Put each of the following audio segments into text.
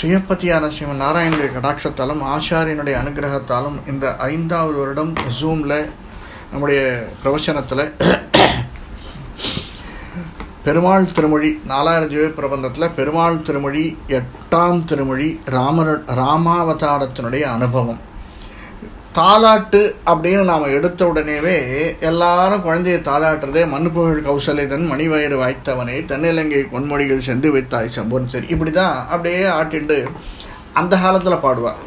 சுயப்பதியான ஸ்ரீமன் நாராயணனுடைய கடாட்சத்தாலும் ஆச்சாரியனுடைய அனுகிரகத்தாலும் இந்த 5வது வருடம் ஜூமில் நம்முடைய பிரவச்சனத்தில் பெருமாள் திருமொழி 4000 ஜீவ பிரபந்தத்தில் பெருமாள் திருமொழி 8ஆம் திருமொழி ராமாவதாரத்தினுடைய அனுபவம். தாலாட்டு அப்படின்னு நாம் எடுத்த உடனேவே எல்லாரும் குழந்தையை தாலாட்டுறதே மண்புகழ் கௌசலைதன் மணிவயிறு வாய்த்தவனே தென்னிலங்கை பொன்மொழிகள் சென்று வைத்தாய் சம்பூர்ண சரி இப்படி தான் அப்படியே ஆட்டிண்டு அந்த காலத்தில் பாடுவாள்.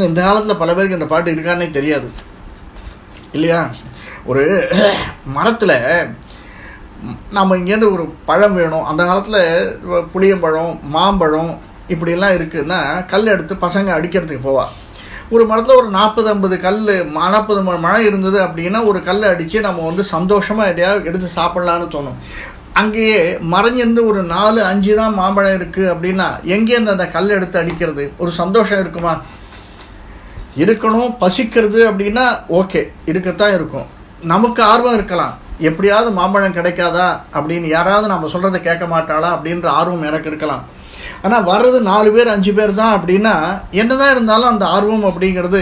இந்த காலத்தில் பல பேருக்கு இந்த பாட்டு இருக்கானே தெரியாது இல்லையா? ஒரு மரத்தில் நம்ம இங்கேருந்து ஒரு பழம் வேணும், அந்த காலத்தில் புளியம்பழம் மாம்பழம் இப்படிலாம் இருக்குதுன்னா கல் எடுத்து பசங்க அடிக்கிறதுக்கு போவா. ஒரு மரத்தில் ஒரு 40-50 கல் 40 மழை இருந்தது அப்படின்னா ஒரு கல்லை அடித்து நம்ம சந்தோஷமாக எதையாவது எடுத்து சாப்பிட்லான்னு தோணும். அங்கேயே மறைஞ்சிருந்து ஒரு 4-5 தான் மாம்பழம் இருக்குது அப்படின்னா எங்கேருந்து அந்த கல் எடுத்து அடிக்கிறது? ஒரு சந்தோஷம் இருக்குமா? இருக்கணும். பசிக்கிறது அப்படின்னா ஓகே, இருக்கத்தான் இருக்கும். நமக்கு ஆர்வம் இருக்கலாம், எப்படியாவது மாம்பழம் கிடைக்காதா அப்படின்னு, யாராவது நம்ம சொல்கிறத கேட்க மாட்டாளா அப்படின்ற ஆர்வம் எனக்கு இருக்கலாம். ஆனால் வர்றது 4 பேர் 5 பேர் தான் அப்படின்னா என்னதான் இருந்தாலும் அந்த ஆர்வம் அப்படிங்கிறது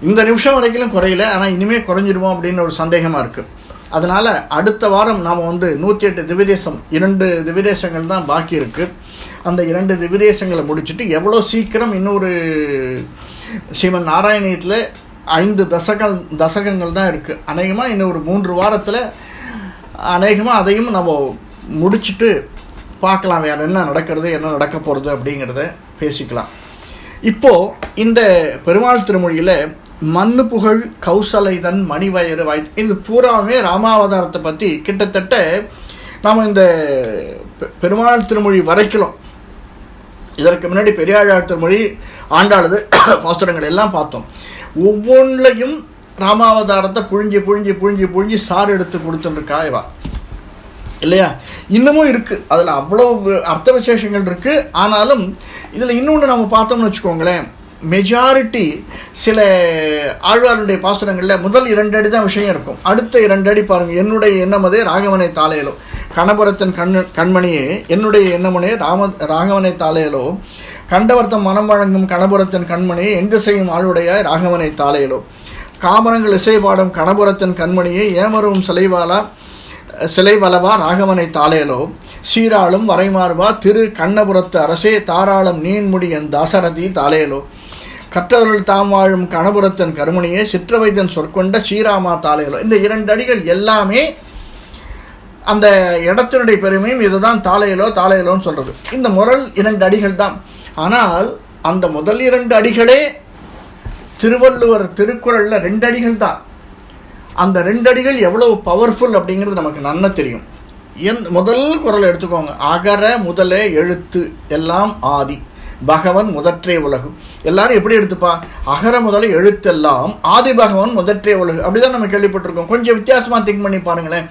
இந்த நிமிஷம் வரைக்கும் குறையல, ஆனால் இனிமேல் குறைஞ்சிடுவோம் அப்படின்னு ஒரு சந்தேகமாக இருக்குது. அதனால் அடுத்த வாரம் நாம் 108 திவ்யதேசம் 2 திவ்யதேசங்கள் தான் பாக்கி இருக்குது. அந்த 2 திவ்யதேசங்களை முடிச்சுட்டு எவ்வளோ சீக்கிரம் இன்னொரு ஸ்ரீமன் நாராயணியத்தில் 5 தசகங்கள் தான் இருக்குது. அநேகமாக இன்னும் ஒரு 3 வாரத்தில் அநேகமாக அதையும் நம்ம முடிச்சுட்டு பார்க்கலாம் வேறு என்ன நடக்கிறது, என்ன நடக்க போகிறது அப்படிங்கிறத பேசிக்கலாம். இப்போது இந்த பெருமாள் திருமொழியில் மண்ணு புகழ் கௌசலைதன் மணிவயிறு வாய், இது பூராவே ராமாவதாரத்தை பற்றி கிட்டத்தட்ட நாம் இந்த பெருமாள் திருமொழி வரைக்கலாம். இதற்கு முன்னாடி பெரியாழ்வார் திருமொழி ஆண்டாளது பாசுரங்கள் எல்லாம் பார்த்தோம். ஒவ்வொன்றையும் ராமாவதாரத்தை புழிஞ்சி புழிஞ்சி புழிஞ்சி புழிஞ்சி சாறு எடுத்து கொடுத்துருக்காயவா இல்லையா? இன்னமும் இருக்குது, அதில் அவ்வளோ அர்த்த விசேஷங்கள் இருக்குது. ஆனாலும் இதில் இன்னொன்று நம்ம பார்த்தோம்னு வச்சுக்கோங்களேன், மெஜாரிட்டி சில ஆழ்வாருடைய பாசுரங்களில் முதல் 2 அடி தான் விஷயம் இருக்கும். அடுத்த 2 அடி பாருங்கள். என்னுடைய எண்ணமதே ராகவனை தாளையலோ, கணபுரத்தின் கண்மணியே என்னுடைய எண்ணமுனே ராகவனை தாளையலோ, கண்டவர்த்தம் மனம் வழங்கும் கணபுரத்தின் கண்மணியே எங்கு செய்யும் ஆளுடைய ராகவனை தாளையலோ, காமரங்கள் இசைபாடும் கணபுரத்தின் கண்மணியே ஏமரும் சிலைவலவா ராகவனை தாளேலோ, சீராளும் வரைமார்வா திரு கண்ணபுரத்து அரசே தாராளம் நீன்முடி என் தாசரதி தாளேலோ, கற்றவர்கள் தாம் வாழும் கணபுரத்தன் கருமணியே சிற்றவைதன் சொற்கொண்ட ஸ்ரீராமா தாளேலோ. இந்த 2 அடிகள் எல்லாமே அந்த இடத்தினுடைய பெருமையும் இதுதான் தாளேலோன்னு சொல்கிறது. இந்த முதல் 2 அடிகள் தான். ஆனால் அந்த முதல் 2 அடிகளே திருவள்ளுவர் திருக்குறளில் 2 அடிகள் தான். அந்த 2 அடிகள் எவ்வளவு பவர்ஃபுல் அப்படிங்கிறது நமக்கு நன்னா தெரியும். முதல் குறளை எடுத்துக்கோங்க. அகர முதலே எழுத்து எல்லாம் ஆதி பகவன் முதற்றே உலகு. எல்லாரும் எப்படி எடுத்துப்பா? அகர முதலே எழுத்தெல்லாம் ஆதி பகவன் முதற்றே உலகு, அப்படிதான் நம்ம கேள்விப்பட்டிருக்கோம். கொஞ்சம் வித்தியாசமாக திங்க் பண்ணி பாருங்களேன்.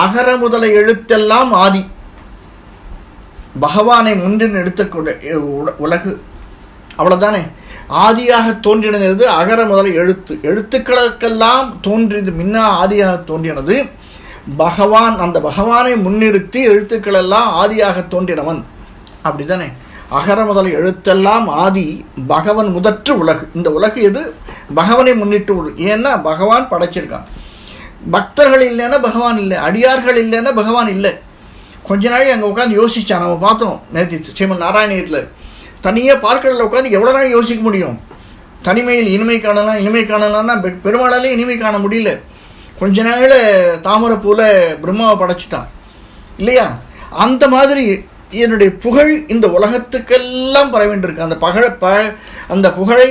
அகர முதல எழுத்தெல்லாம் ஆதி பகவானை முன்னின் எடுத்த உலகு, அவ்வளோதானே. ஆதியாக தோன்றினது அகர முதல எழுத்துக்களுக்கெல்லாம் தோன்றியது முன்ன ஆதியாக தோன்றினது பகவான். அந்த பகவானை முன்னிறுத்தி எழுத்துக்களெல்லாம் ஆதியாக தோன்றினவன், அப்படி தானே. அகர முதல எழுத்தெல்லாம் ஆதி பகவன் முதற்று உலகு. இந்த உலகு எது? பகவானை முன்னிட்டு. ஏன்னா பகவான் படைச்சிருக்கான். பக்தர்கள் இல்லைன்னா பகவான் இல்லை, அடியார்கள் இல்லைன்னா பகவான் இல்லை. கொஞ்ச நாள் அங்கே உட்காந்து யோசிச்சான். நம்ம பார்த்தோம் நேற்று ஸ்ரீமன் நாராயணியத்தில். தனியாக பார்க்கடலில் உட்காந்து எவ்வளோ நாள் யோசிக்க முடியும்? தனிமையில் இனிமை காணலாம்னா பெருமாளாலே இனிமை காண முடியல. கொஞ்ச நாள் தாமரைப்பூவில் பிரம்மாவை படைச்சிட்டான் இல்லையா? அந்த மாதிரி என்னுடைய புகழ் இந்த உலகத்துக்கெல்லாம் பரவின்றிருக்கு. அந்த புகழை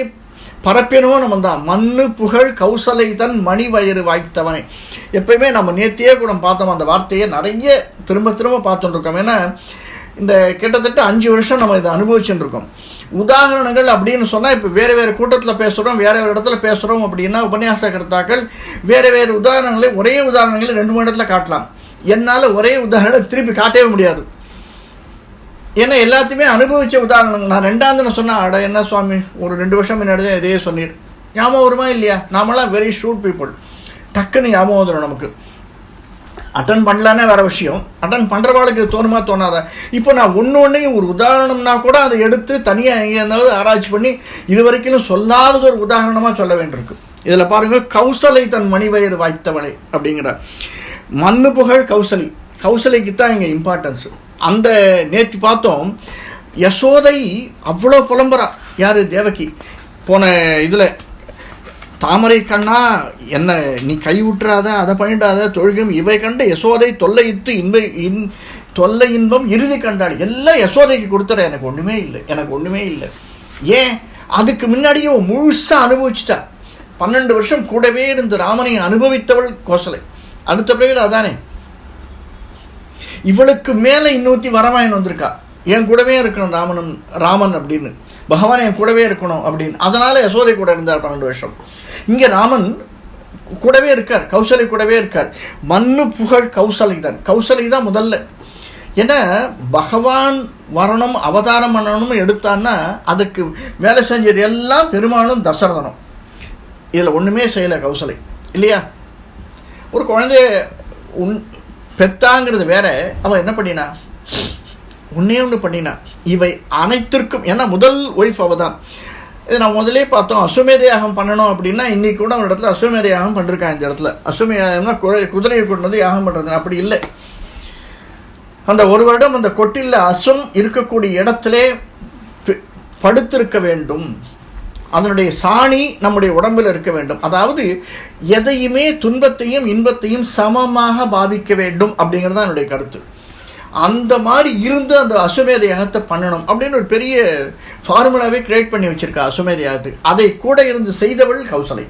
பரப்பினவும் நம்ம தான். மண்ணு புகழ் கௌசலை தன் மணி வயிறு வாய்த்தவனை. எப்பயுமே நம்ம நேத்தியே கூட பார்த்தோம் அந்த வார்த்தையை, நிறைய திரும்ப திரும்ப பார்த்துட்டுருக்கோம். ஏன்னா இந்த கிட்டத்தட்ட 5 வருஷம் நம்ம இதை அனுபவிச்சுட்டு இருக்கோம். உதாரணங்கள் அப்படின்னு சொன்னால் இப்போ வேறு கூட்டத்தில் பேசுகிறோம், வேறு இடத்துல பேசுகிறோம் அப்படின்னா உபன்யாச கர்த்தாக்கள் வேறு உதாரணங்களை ஒரே உதாரணங்களை 2-3 இடத்துல காட்டலாம். என்னால் ஒரே உதாரணம் திருப்பி காட்டவே முடியாது. ஏன்னா எல்லாத்தையுமே அனுபவித்த உதாரணங்கள். நான் 2ஆவது சொன்னேன், அட என்ன சுவாமி ஒரு 2 வருஷம் முன்னாடி தான் இதையே சொன்னீர், ஞாபகம் வருமா இல்லையா? நாமெல்லாம் வெரி ஷூட் பீப்புள், டக்குன்னு ஞாபகம் வந்துடும் நமக்கு. அட்டன் பண்ணலானே வேற விஷயம். அட்டன் பண்ணுறவாளுக்கு தோணுமா தோணாதா? இப்போ நான் ஒன்றையும் ஒரு உதாரணம்னா கூட அதை எடுத்து தனியாக எங்கேயாவது ஆராய்ச்சி பண்ணி இது வரைக்கும் சொல்லாதது ஒரு உதாரணமாக சொல்ல வேண்டியிருக்கு. இதில் பாருங்கள், கௌசலை தன் மணிவயிறு வாய்த்தவளை அப்படிங்கிற மண்ணு புகழ் கௌசலை. கௌசலைக்கு தான் இங்கே இம்பார்ட்டன்ஸு. அந்த நேற்று பார்த்தோம், யசோதை அவ்வளோ புலம்புறா. யார்? தேவகி. போன இதில் தாமரை கண்ணா என்ன நீ கை விட்டுறாத, அதை பண்ணிடாத, தொழுகும் இவை கண்டு யசோதை தொல்லையித்து தொல்லை இன்பம் இறுதி கண்டாள். எல்லாம் யசோதைக்கு கொடுத்துற, எனக்கு ஒன்றுமே இல்லை, எனக்கு ஒன்றுமே இல்லை. ஏன்? அதுக்கு முன்னாடியே முழுசாக அனுபவிச்சிட்டா. 12 வருஷம் கூடவே இருந்து ராமனை அனுபவித்தவள் கோசலை. அடுத்த பிறகு அதானே, இவளுக்கு மேலே இன்னொருத்தி வரவாயன் வந்திருக்கா, என் கூடவே இருக்கணும் ராமன் அப்படின்னு, பகவான் என் கூடவே இருக்கணும் அப்படின்னு. அதனால யசோதை கூட இருந்தார் 12 வருஷம். இங்கே ராமன் கூடவே இருக்கார், கௌசலை கூடவே இருக்கார். மண்ணு புகழ் கௌசலை தான். கௌசலை தான் முதல்ல. ஏன்னா பகவான் வரணும், அவதாரம் பண்ணணும்னு எடுத்தான்னா அதுக்கு வேலை செஞ்சது எல்லாம் பெருமாளும் தசரதனும். இதில் ஒன்றுமே செய்யலை கௌசலை, இல்லையா? ஒரு குழந்தைய பெத்தாங்கிறது வேற, அவன் என்ன பண்ணினா? ஒன்று பண்ணினா. இவை அனைத்திற்கும், ஏன்னா முதல் ஒய்ஃப் அவ தான். இது நான் முதலே பார்த்தோம். அஸ்வமேத யாகம் பண்ணணும் அப்படின்னா இன்னைக்கு கூட ஒரு இடத்துல அஸ்வமேத யாகம் பண்ணிருக்காங்க. இந்த இடத்துல அஸ்வமேத யாகம்னா குதிரையை கொண்டு வந்து யாகம் பண்ணுறது, அப்படி இல்லை. அந்த ஒரு வருடம் அந்த கொட்டில் அஸ்வம் இருக்கக்கூடிய இடத்திலே படுத்திருக்க வேண்டும். அதனுடைய சாணி நம்முடைய உடம்பில் இருக்க வேண்டும். அதாவது எதையுமே துன்பத்தையும் இன்பத்தையும் சமமாக பாவிக்க வேண்டும் அப்படிங்கிறது என்னுடைய கருத்து. அந்த மாதிரி இருந்து அந்த அஸ்வமேத யாகத்தை பண்ணணும் அப்படின்னு ஒரு பெரிய ஃபார்முலாவே கிரியேட் பண்ணி வச்சிருக்கா அஸ்வமேத யாகத்துக்கு. அதை கூட இருந்து செய்தவள் கௌசலை.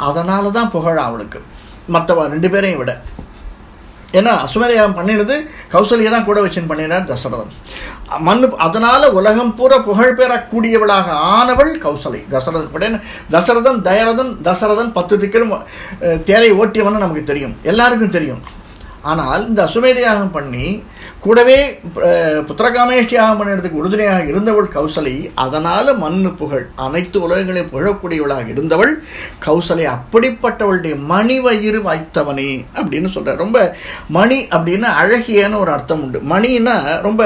அதனால தான் புகழ் அவளுக்கு மற்றவ 2 பேரையும் விட. ஏன்னா அஸ்வமேத யாகம் பண்ணினது கௌசல்யை தான் கூட வச்சுன்னு பண்ணினார் தசரதன். அதனால உலகம் பூரா புகழ் பெறக்கூடியவளாக ஆனவள் கௌசலை. தசரதன் 10 திக்கிலும் தேரை ஓட்டியவன்னு நமக்கு தெரியும், எல்லாருக்கும் தெரியும். ஆனால் இந்த அஸ்வமேத யாகம் பண்ணி கூடவே புத்திரகாமேஷ்டி யாகம் பண்ணுறதுக்கு உறுதுணையாக இருந்தவள் கௌசலை. அதனால் மண்ணு புகழ் அனைத்து உலகங்களையும் புகழக்கூடியவளாக இருந்தவள் கௌசலை. அப்படிப்பட்டவளுடைய மணிவயிறு வாய்த்தவனே அப்படின்னு சொல்கிறார். ரொம்ப மணி அப்படின்னா அழகியன்னு ஒரு அர்த்தம் உண்டு. மணின்னா ரொம்ப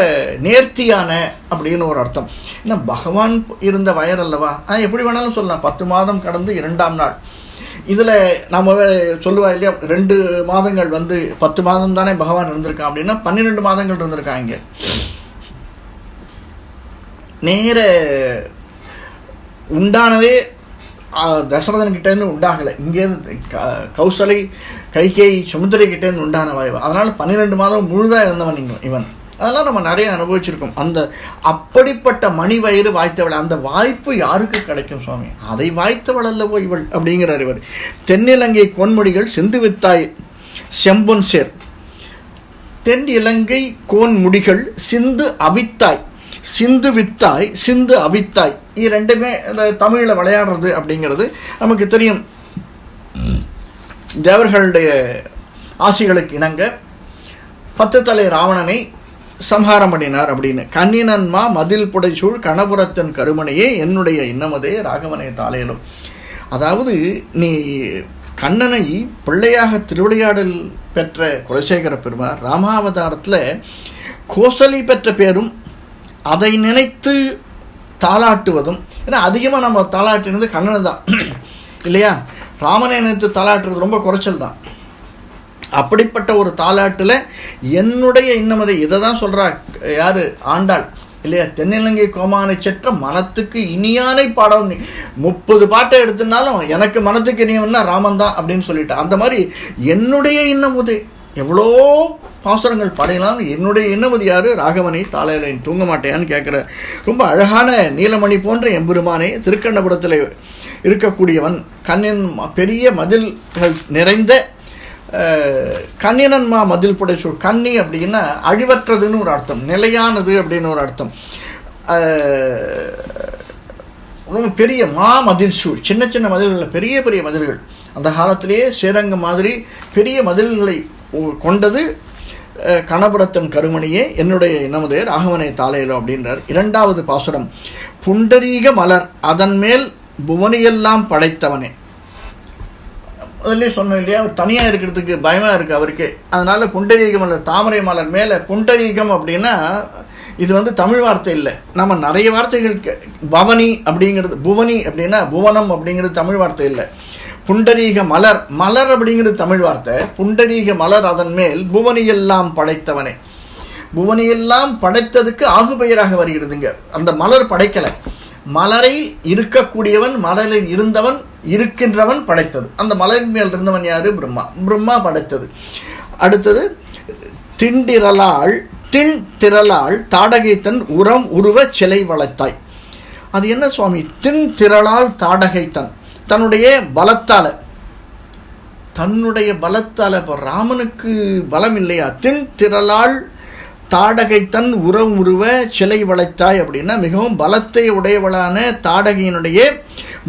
நேர்த்தியான அப்படின்னு ஒரு அர்த்தம். ஏன்னா பகவான் இருந்த வயர் அல்லவா, எப்படி வேணாலும் சொல்லலாம். 10 மாதம் கடந்து 2ஆம் நாள். இதில் நம்ம சொல்லுவா இல்லையா, 2 மாதங்கள் 10 மாதம் தானே பகவான் இருந்திருக்கான் அப்படின்னா 12 மாதங்கள் இருந்திருக்காங்க. நேர உண்டானதே தசரதன்கிட்டேருந்து உண்டாகலை, இங்கேருந்து கௌசலை கைகேயி சுமுத்திரை கிட்டேருந்து உண்டான வாய்வு. அதனால் 12 மாதம் முழுதாக இருந்தவன் இவன். அதெல்லாம் நம்ம நிறைய அனுபவிச்சிருக்கோம். அந்த அப்படிப்பட்ட மணி வயிறு வாய்த்தவள். அந்த வாய்ப்பு யாருக்கு கிடைக்கும் சுவாமி? அதை வாய்த்தவள் அல்லவோ இவள் அப்படிங்கிறார் இவர். தென்னிலங்கை கோன்மொழிகள் சிந்து வித்தாய் செம்பொன் சேர். தென் இலங்கை கோன்முடிகள் சிந்து அவித்தாய், சிந்து வித்தாய், சிந்து அவித்தாய். இது ரெண்டுமே தமிழில் விளையாடுறது அப்படிங்கிறது நமக்கு தெரியும். தேவர்களுடைய ஆசிகளுக்கு இணங்க 10 தலை ராவணனை சம்ஹாரம் பண்ணினார் அப்படின்னு. கண்ணினன்மா மதில் புடைச்சூழ் கணபுரத்தன் கருமனையே என்னுடைய இன்னமதே ராகவனை தாளையிலும். அதாவது நீ கண்ணனை பிள்ளையாக திருவிளையாடல் பெற்ற குலசேகர பெருமாள் ராமாவதாரத்தில் கோசலை பெற்ற பேரும் அதை நினைத்து தாளாட்டுவதும். ஏன்னா அதிகமாக நம்ம தாளாட்டினது கண்ணனை தான் இல்லையா? ராமனை நினைத்து தாளாட்டுறது ரொம்ப குறைச்சல் தான். அப்படிப்பட்ட ஒரு தாலாட்டில் என்னுடைய இன்னமதை இதை தான் சொல்கிறா யார்? ஆண்டாள் இல்லையா? தென்னிலங்கை கோமானை செற்ற மனத்துக்கு இனியானை பாடம். 30 பாட்டை எடுத்துனாலும் எனக்கு மனத்துக்கு இனியவன்னா ராமன் தான் அப்படின்னு சொல்லிட்டேன். அந்த மாதிரி என்னுடைய இன்னமுதே எவ்வளோ பாசுரங்கள் பாடையலாம். என்னுடைய இன்னமுது யார்? ராகவனை தாளையில தூங்க மாட்டேயான்னு கேட்குற ரொம்ப அழகான நீலமணி போன்ற எம்பெருமானே திருக்கண்ணபுரத்தில் இருக்கக்கூடியவன். கண்ணின் பெரிய மதில்கள் நிறைந்த கண்ணினன்மா மதில் புடைச்சூழ். கன்னி அப்படின்னா அழிவற்றதுன்னு ஒரு அர்த்தம், நிலையானது அப்படின்னு ஒரு அர்த்தம். ரொம்ப பெரிய மதில் சூழ். சின்ன சின்ன மதில்கள், பெரிய பெரிய மதில்கள். அந்த காலத்திலேயே ஸ்ரீரங்கம் மாதிரி பெரிய மதில்களை கொண்டது கணபுரத்தன் கருமணியே என்னுடைய இன்னமுதே ராகவனை தாளையிலோ அப்படின்றார். 2வது பாசுரம். புண்டரீக மலர் அதன் மேல் புவனியெல்லாம் படைத்தவனே. முதல்ல சொன்னோம் இல்லையா, அவர் தனியாக இருக்கிறதுக்கு பயமாக இருக்குது அவருக்கு. அதனால் புண்டரீக மலர், தாமரை மலர் மேலே புண்டரீகம் அப்படின்னா இது வந்து தமிழ் வார்த்தை இல்லை. நம்ம நிறைய வார்த்தைகள் பவனி அப்படிங்கிறது, புவனி அப்படின்னா புவனம் அப்படிங்கிறது தமிழ் வார்த்தை இல்லை. புண்டரீக மலர், மலர் அப்படிங்கிறது தமிழ் வார்த்தை. புண்டரீக மலர் அதன் மேல் புவனியெல்லாம் படைத்தவனே. புவனியெல்லாம் படைத்ததுக்கு ஆகுபெயராக வருகிறதுங்க. அந்த மலர் படைக்கலை, மலரில் இருக்கக்கூடியவன், மலரில் இருந்தவன், இருக்கின்றவன் படைத்தது. அந்த மலரின் மேல் இருந்தவன் யாரு? பிரம்மா. பிரம்மா படைத்தது. அடுத்தது திண்டிரலாள், தின் திரளால் தாடகை தன் உரம் உருவ சிலை வளர்த்தாய். அது என்ன சுவாமி? தின் திரளால் தாடகை தன், தன்னுடைய பலத்தால, தன்னுடைய பலத்தால. இப்போ ராமனுக்கு பலம் இல்லையா? தின் திரளால் தாடகை தன் உரம் உருவ சிலை வளைத்தாய் அப்படின்னா மிகவும் பலத்தை உடையவளான தாடகையினுடைய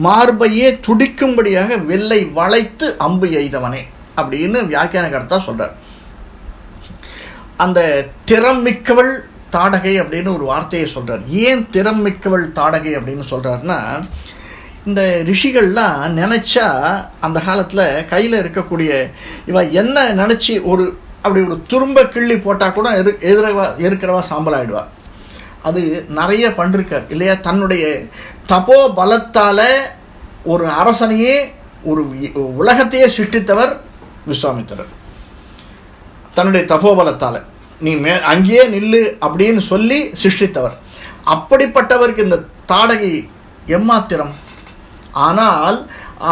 மார்பையே துடிக்கும்படியாக வெள்ளை வளைத்து அம்பு எய்தவனே அப்படின்னு வியாக்கியான கர்த்தா சொல்றார். அந்த திறம் மிக்கவள் தாடகை அப்படின்னு ஒரு வார்த்தையை சொல்றார். ஏன் திறம் மிக்கவள் தாடகை அப்படின்னு சொல்றாருன்னா, இந்த ரிஷிகள்லாம் நினைச்சா அந்த காலத்தில் கையில் இருக்கக்கூடிய இவ என்ன நினச்சி அப்படி ஒரு துரும்ப கிள்ளி போட்டால் கூட இருக்கிறவா சாம்பல் ஆகிடுவா. அது நிறைய பண்ணிருக்கார் இல்லையா? தன்னுடைய தபோ பலத்தால் ஒரு அரசனையே, ஒரு உலகத்தையே சிருஷ்டித்தவர் விஸ்வாமித்திரர். தன்னுடைய தபோபலத்தால் நீ அங்கேயே நில்லு அப்படின்னு சொல்லி சிருஷ்டித்தவர். அப்படிப்பட்டவருக்கு இந்த தாடகை எம்மாத்திரம். ஆனால்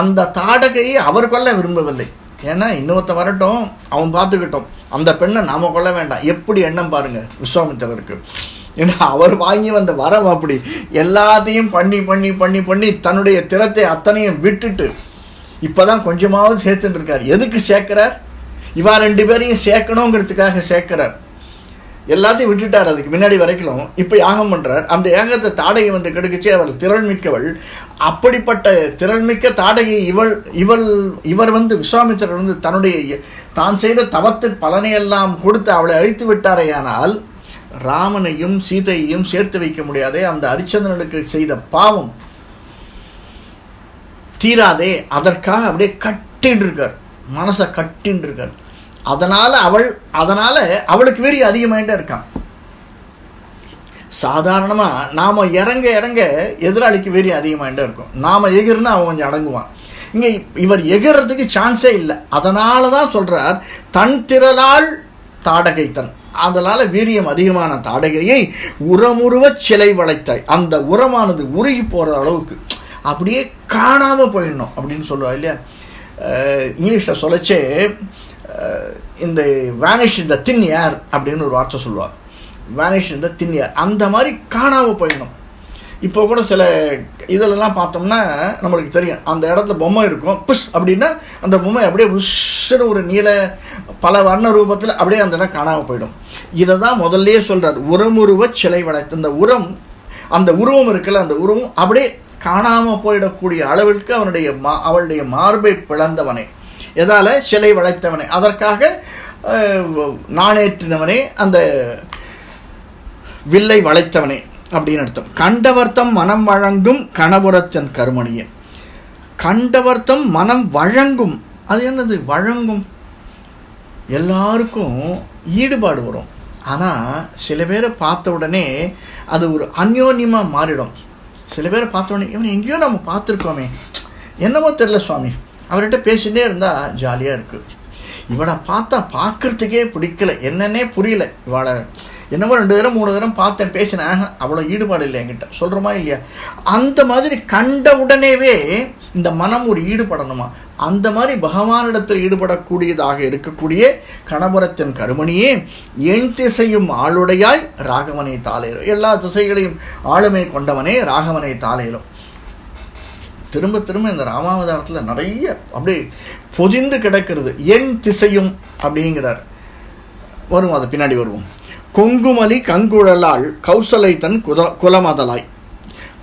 அந்த தாடகையை அவர் கொல்ல விரும்பவில்லை. ஏன்னா இன்னொருத்த வரட்டும், அவன் பார்த்துக்கிட்டோம், அந்த பெண்ணை நாம கொல்ல வேண்டாம். எப்படி எண்ணம் பாருங்க விஸ்வாமித்திரருக்கு. ஏன்னா அவர் வாங்கி வந்த வரம் அப்படி எல்லாத்தையும் பண்ணி பண்ணி பண்ணி பண்ணி தன்னுடைய திறத்தை அத்தனையும் விட்டுட்டு இப்போதான் கொஞ்சமாவது சேர்த்துட்டு இருக்கார். எதுக்கு சேர்க்கிறார்? இவா 2 பேரையும் சேர்க்கணுங்கிறதுக்காக சேர்க்கிறார். எல்லாத்தையும் விட்டுட்டார் அதுக்கு முன்னாடி வரைக்கும். இப்போ யாகம் பண்ணுறார். அந்த யாகத்தை தாடகை வந்து கெடுக்குச்சு. அவர் திரள்மிக்கவள். அப்படிப்பட்ட திரள்மிக்க தாடகை இவர் வந்து விஸ்வாமித்திரர் வந்து தன்னுடைய தான் செய்த தவத்து பலனையெல்லாம் கொடுத்து அவளை அழித்து விட்டாரேயானால் ராமனையும் சீதையையும் சேர்த்து வைக்க முடியாதே. அந்த ஹரிச்சந்திரனுக்கு செய்த பாவம் தீராதே. அதற்காக அப்படியே கட்டின்னு இருக்கார், மனசை கட்டின்னு இருக்கார். அதனால அவளுக்கு வெறி அதிகமாயிட்டே இருக்கான். சாதாரணமா நாம இறங்க இறங்க எதிராளிக்கு வெறி அதிகமாயிட்டே இருக்கும். நாம எகிர்னா அவன் கொஞ்சம் அடங்குவான். இங்க இவர் எகிறதுக்கு சான்ஸே இல்லை. அதனாலதான் சொல்றார் தன் திரளால் தாடகை தன். அதனால வீரியம் அதிகமான தாடகையை உரமுருவ சிலை வளைத்தாய். அந்த உரமானது உருகி போற அளவுக்கு அப்படியே காணாம போயிடணும் அப்படின்னு சொல்லுவா இல்லையா? இங்கிலீஷ்ல சொல்லச்சே இந்த வேனிஷ் இந்த தின் ஏர் அப்படின்னு ஒரு வார்த்தை சொல்லுவார். வேனிஷ் இந்த தின் ஏர், அந்த மாதிரி காணாமல் போயிடணும். இப்போ கூட சில இதிலெல்லாம் பார்த்தோம்னா நம்மளுக்கு தெரியும், அந்த இடத்துல பொம்மை இருக்கும், புஷ் அப்படின்னா அந்த பொம்மை அப்படியே உஷ்ஷன்னு ஒரு நீல பல வர்ண ரூபத்தில் அப்படியே அந்த இடம் காணாமல் போயிடும். இதை தான் முதல்லையே சொல்கிறார், உரமுருவ சிலை வளைத்து. அந்த உரம், அந்த உருவம் இருக்குல்ல, அந்த உருவம் அப்படியே காணாமல் போயிடக்கூடிய அளவிற்கு அவளுடைய மார்பை பிளந்தவனே, எதால சிலை வளைத்தவனே, அதற்காக நாணேற்றினவனே, அந்த வில்லை வளைத்தவனே அப்படின்னு அர்த்தம். கண்டவர்த்தம் மனம் வழங்கும் கணபுரத்தன் கருமணியே. கண்டவர்த்தம் மனம் வழங்கும், அது என்னது வழங்கும்? எல்லாருக்கும் ஈடுபாடு வரும். ஆனால் சில பேரை பார்த்த உடனே அது ஒரு அந்யோன்யமாக மாறிடும். சில பேரை பார்த்த உடனே இவனை எங்கேயோ நம்ம பார்த்துருக்கோமே, என்னமோ தெரியல சுவாமி, அவர்கிட்ட பேசிகிட்டே இருந்தால் ஜாலியாக இருக்குது, இவனை பார்த்தா பார்க்குறதுக்கே பிடிக்கல, என்னன்னே புரியல, இவளை என்னமோ 2 தடவை 3 தடவை பார்த்தேன், பேசினேன், அவ்வளோ ஈடுபாடு இல்லை என்கிட்ட, சொல்கிறோமா இல்லையா? அந்த மாதிரி கண்ட உடனேவே இந்த மனம் ஒரு ஈடுபடணுமா, அந்த மாதிரி பகவானிடத்தில் ஈடுபடக்கூடியதாக இருக்கக்கூடிய கணபுரத்தின் கருமணியே, என் திசையும் ஆளுடையாய் ராகவனை தாளையிலும், எல்லா திசைகளையும் ஆளுமை கொண்டவனே ராகவனை தாளையிலும். திரும்ப திரும்ப இந்த ராமாவதாரத்தில் நிறைய அப்படியே பொதிந்து கிடக்கிறது. என் திசையும் அப்படிங்கிறார், வருவோம், அது பின்னாடி வருவோம். கொங்குமலி கங்குழலால் கௌசலை தன் குலமதலாய்.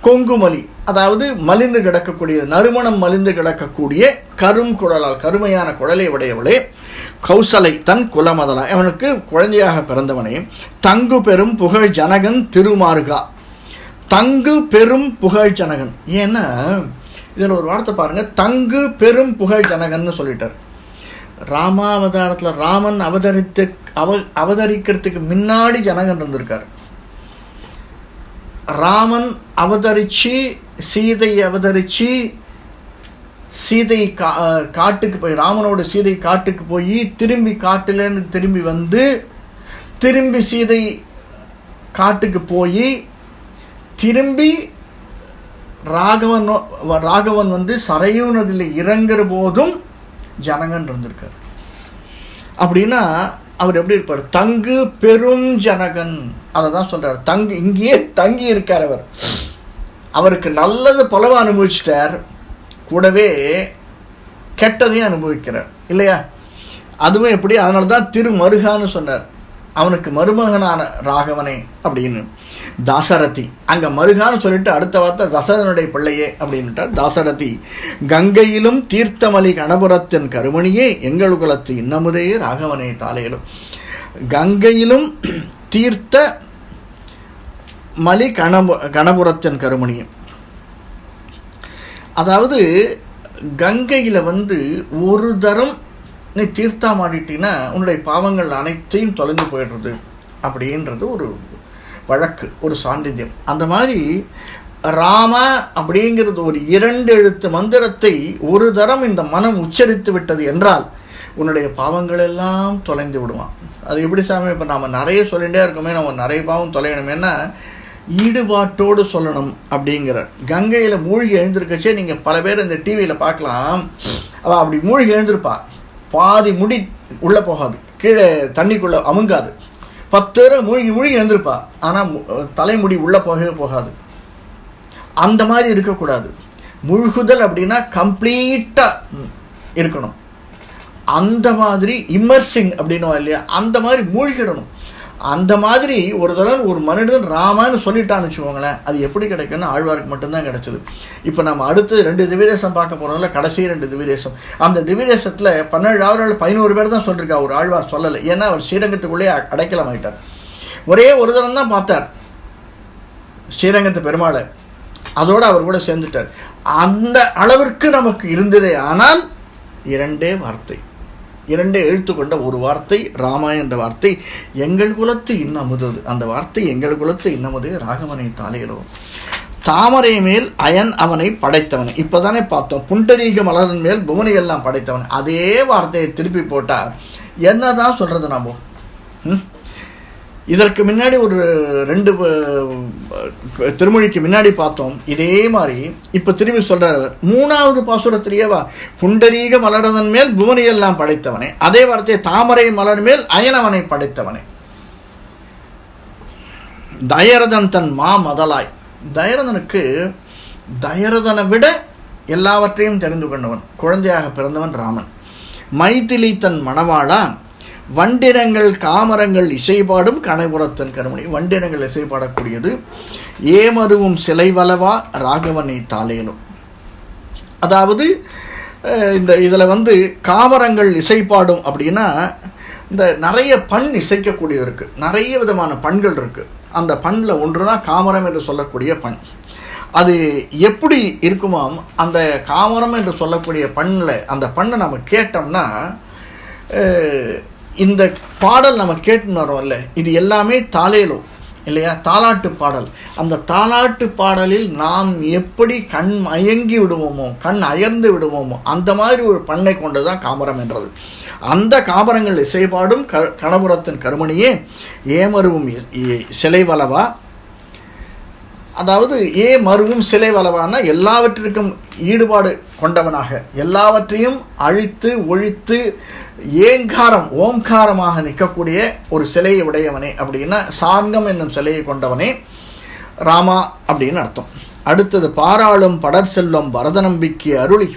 கொங்குமலி அதாவது மலிந்து கிடக்கக்கூடிய, நறுமணம் மலிந்து கிடக்கக்கூடிய கரும் குழலால், கருமையான குழலை உடையவளே, கௌசலை தன் குலமதலாய், அவனுக்கு குழந்தையாக பிறந்தவனே, தங்கு பெரும் புகழ் ஜனகன் திருமார்கா. தங்கு பெரும் புகழ் ஜனகன், ஏன்னா இதில் ஒரு வார்த்தை பாருங்க, தங்கு பெரும் புகழ் ஜனகன்னு சொல்லிட்டார். ராமாவதாரத்தில் ராமன் அவதரிக்கிறதுக்கு முன்னாடி ஜனகன் இருந்திருக்கார். ராமன் அவதரிச்சு சீதையை அவதரிச்சு சீதை காட்டுக்கு போய் ராமனோட சீதை காட்டுக்கு போய் திரும்பி காட்டிலேருந்து திரும்பி வந்து திரும்பி சீதை காட்டுக்கு போய் திரும்பி ராகவன் வந்து சரையூ நதியில் இறங்குற போதும் ஜனகன் இருந்திருக்கார். அப்படின்னா அவர் எப்படி இருப்பார்? தங்கு பெரும் ஜனகன். அதை தான் சொல்றார். இங்கேயே தங்கி இருக்கார். அவருக்கு நல்லது பலவ அனுபவிச்சிட்டார், கூடவே கெட்டதையும் அனுபவிக்கிறார் இல்லையா? அதுவும் எப்படி? அதனால தான் திருமருகான்னு சொன்னார், அவனுக்கு மருமகனான ராகவனே அப்படின்னு. தாசரதி அங்கே மருகான்னு சொல்லிட்டு அடுத்த வார்த்தை தசரதனுடைய பிள்ளையே அப்படின்ட்டார். தாசரதி கங்கையிலும் தீர்த்தமலி கணபுரத்தின் கருமணியே எங்கள் குலத்து இன்னமுதே ராகவனே தாலேலும். கங்கையிலும் தீர்த்த மலி கணபுரத்தின் கருமணியே, அதாவது கங்கையில் வந்து ஒரு தரம் நீ தீர்த்தம் ஆடிட்டீன்னா உன்னுடைய பாவங்கள் அனைத்தையும் தொலைந்து போயிடுறது அப்படின்றது ஒரு வழக்கு, ஒரு சாண்டித்யம். அந்த மாதிரி ராம அப்படிங்கிறது ஒரு 2 எழுத்து மந்திரத்தை ஒரு தரம் இந்த மனம் உச்சரித்து விட்டது என்றால் உன்னுடைய பாவங்கள் எல்லாம் தொலைந்து விடுவான். அது எப்படி சாமி? இப்போ நாம் நிறைய சொல்லிகிட்டே இருக்கோமே, நம்ம நிறைய பாவம் தொலையணுமேனா ஈடுபாட்டோடு சொல்லணும் அப்படிங்கிற. கங்கையில் மூழ்கி எழுந்திருக்கச்சே நீங்கள் பல பேர் இந்த டிவியில் பார்க்கலாம், அவள் அப்படி மூழ்கி எழுந்திருப்பா, பாதி முடி உள்ளே போகாது, கீழே தண்ணிக்குள்ளே அமுங்காது, 10 பேரை மூழ்கி எழுந்திருப்பா, ஆனால் தலைமுடி உள்ளே போகவே போகாது. அந்த மாதிரி இருக்கக்கூடாது. முழுகுதல் அப்படின்னா கம்ப்ளீட்டாக இருக்கணும். அந்த மாதிரி இம்மர்சிங் அப்படின்னுவா இல்லையா, அந்த மாதிரி மூழ்கிடணும். அந்த மாதிரி ஒரு தடவை ஒரு மனிதன் ராமான்னு சொல்லிட்டான்னு வச்சுக்கோங்களேன், அது எப்படி கிடைக்கும்னா ஆழ்வாருக்கு மட்டும்தான் கிடைச்சது. இப்போ நம்ம அடுத்து 2 திவ்யதேசம் பார்க்க போகிறோம்ல, கடைசி 2 திவ்யதேசம். அந்த திவ்யதேசத்தில் 17,11 பேர் தான் சொல்லியிருக்கா, ஒரு ஆழ்வார் சொல்லலை. ஏன்னா அவர் ஸ்ரீரங்கத்துக்குள்ளே அடைக்கலம் ஆயிட்டார். ஒரே ஒரு தரம் தான் பார்த்தார் ஸ்ரீரங்கத்து பெருமாளை, அதோடு அவர் கூட சேர்ந்துட்டார். அந்த அளவிற்கு நமக்கு இருந்ததே. ஆனால் 2 வார்த்தை, 2 எழுத்து கொண்ட ஒரு வார்த்தை ராமா என்ற வார்த்தை. எங்கள் குலத்து இன்னமுது, அந்த வார்த்தை எங்கள் குலத்து இன்னமுது ராகவனை தாலேலோ. தாமரை மேல் அயன் அவனை படைத்தவன். இப்போதானே பார்த்தோம், புண்டரீக மலரின் மேல் புவனை எல்லாம் படைத்தவன். அதே வார்த்தையை திருப்பி போட்டால் என்னதான் சொல்றது நாம? இதற்கு முன்னாடி ஒரு 2 திருமொழிக்கு முன்னாடி பார்த்தோம் இதே மாதிரி. இப்போ திரும்பி சொல்றார் 3வது பாசுரத்திலேயேவா, புண்டரீக மலரதன் மேல் புவனையெல்லாம் படைத்தவனே. அதே வார்த்தையை தாமரை மலர் மேல் அயனவனை படைத்தவனே. தயரதன் தன் முதலாய். தயரதனுக்கு தயரதனை விட எல்லாவற்றையும் தெரிந்து கொண்டவன், குழந்தையாக பிறந்தவன் ராமன். மைதிலி தன் மணவாளா, வண்டினங்கள் காமரங்கள் இசைப்பாடும் கணைபுரத்தன் கருமணி. வண்டினங்கள் இசைப்பாடக்கூடியது. ஏமருவும் சிலை வலவா ராகவனை தாலேலும். அதாவது இதில் வந்து காமரங்கள் இசைப்பாடும் அப்படின்னா இந்த நிறைய பண் இசைக்கக்கூடியது இருக்குது, நிறைய விதமான பண்கள் இருக்குது. அந்த பண்ணில் ஒன்று தான் காமரம் என்று சொல்லக்கூடிய பண். அது எப்படி இருக்குமாம்? அந்த காமரம் என்று சொல்லக்கூடிய பண்ணில் அந்த பண்ணை நம்ம கேட்டோம்னா, இந்த பாடல் நம்ம கேட்டுன்னு வரோம்ல, இது எல்லாமே தாலேலோ இல்லையா, தாலாட்டு பாடல். அந்த தாலாட்டு பாடலில் நாம் எப்படி கண் மயங்கி விடுவோமோ, கண் அயர்ந்து விடுவோமோ, அந்த மாதிரி ஒரு பண்ணை கொண்டு தான் காமரம் என்றது. அந்த காமரங்கள் இசைப்பாடும் கணபுரத்தின் கருமணியே ஏமருவும் சிலை வலவா. அதாவது மருவும் சிலை வலவான எல்லாவற்றிற்கும் ஈடுபாடு கொண்டவனாக, எல்லாவற்றையும் அழித்து ஒழித்து ஓம்காரமாக நிற்கக்கூடிய ஒரு சிலையை உடையவனே அப்படின்னா சார்கம் என்னும் சிலையை கொண்டவனே ராமா அப்படின்னு அர்த்தம். அடுத்தது பாராளும் படர் செல்வம் பரதநம்பிக்கை அருளி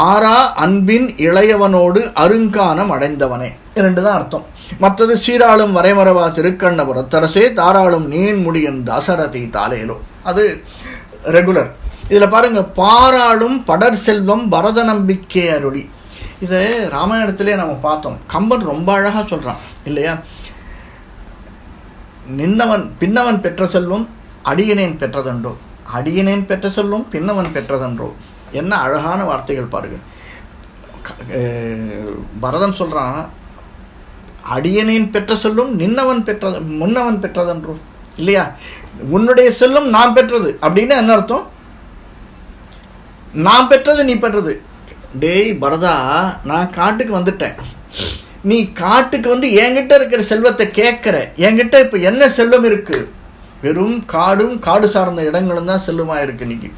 ஆரா அன்பின் இளையவனோடு அருங்கானம் அடைந்தவனே. 2 தான் அர்த்தம். மற்றது சீராளும் வரைமரவா திருக்கண்ணபுரத்தரசே தாராளும் நீண்முடியன் தாசரதி தாலேலோ, அது ரெகுலர். இதில் பாருங்க, பாராளும் படர் செல்வம் பரத நம்பிக்கை அருளி. இதை ராமாயணத்திலே நம்ம பார்த்தோம். கம்பன் ரொம்ப அழகாக சொல்கிறான் இல்லையா, பின்னவன் பெற்ற செல்வம் அடியனேன் பெற்றதுண்டோ. அடியனேன் பெற்ற செல்வம் பின்னவன் பெற்றதன்றோ. என்ன அழகான வார்த்தைகள் பாருங்க. பரதன் சொல்கிறான், அடியனேன் பெற்ற செல்வம் முன்னவன் பெற்றதன்றோ. இல்லையா? உன்னுடைய செல்வம் நான் பெற்றது அப்படின்னு என்ன அர்த்தம்? நான் பெற்றது நீ பெற்றது. டேய் பரதா, நான் காட்டுக்கு வந்துட்டேன், நீ காட்டுக்கு வந்து என்கிட்ட இருக்கிற செல்வத்தை கேட்குற. என்கிட்ட இப்போ என்ன செல்வம் இருக்குது? வெறும் காடு சார்ந்த இடங்களும் தான் செல்வமாக இருக்கு. இன்னைக்கு